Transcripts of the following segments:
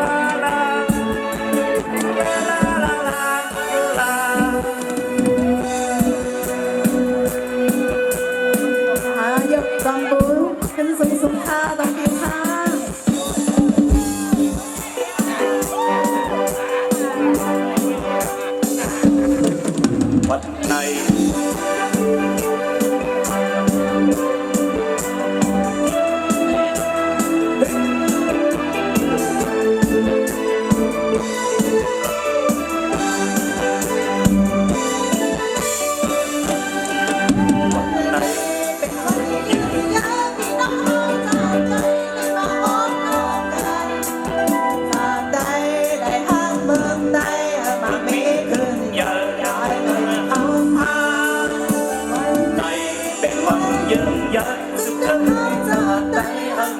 ลาลาลาลาลาลา ยกตำบูขึ้นสูงสูงค่ะตำบิวค่ะ วันไหน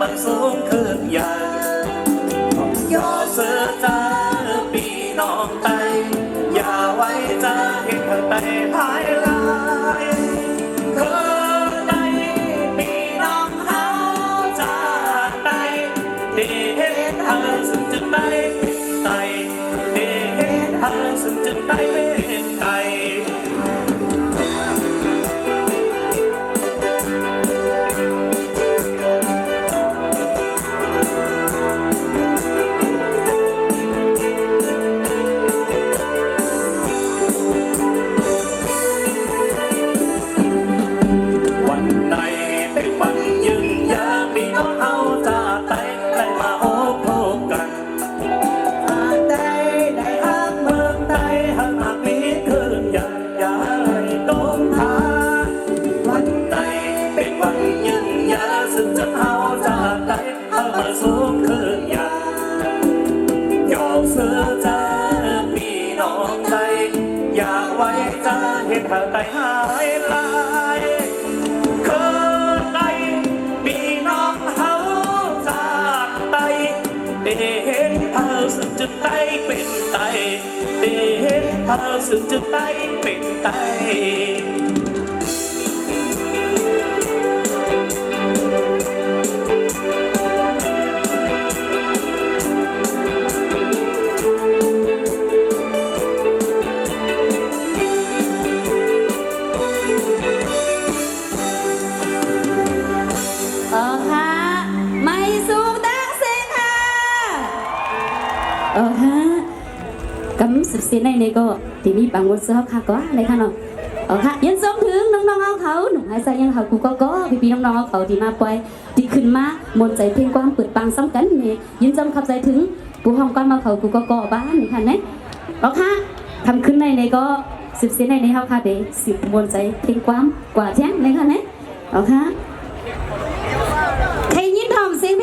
มันสูงขึ้นใหญ่ย่อเสือจ้าปีน้องไตอย่าไว้จ้าเห็นข้างใต้ภายลายเคยได้ปีน้องเฮาจากไตได้เห็นเธอซึ่งจึงได้เป็นไตได้เห็นเธอซึ่งจึงได้เป็นไตวันไหนเป็นวันยืนยามมีน้องเอาจากไตได้มาห สูงขึ้นยาอยากซื้อเจอพี่น้องใจอยากไว้เจอเห็นเธอใจหายลายเคยได้พี่น้องเฮาจากไตได้เห็นเธอสึกจุดไตเป็นไตได้เห็นเธอสึกจุดไตเป็นไตค่ะไม่สูงดังเสียงค่ะค่ะกำสุดเสียในนี้ก็ที่มีบางวันเสื้อค่ะก็อะไรค่ะเนาะค่ะยันส่งถึงน้องๆเอาเขาหนุ่มหายใจยังเขากูก็พี่น้องๆเอาเขาที่มาปล่อยที่ขึ้นมามนใจเพลงความเปิดปังซ้ำกันนี่ยินจำขับใจถึงผู้ห้องก้อนมาเขากูก็บ้านนี่ค่ะเนี่ยค่ะทำขึ้นในนี้ก็สุดเสียในนี้เขาค่ะเด็กสิบมนใจเพลงความกว่าแท้งเลยค่ะเนี่ยค่ะ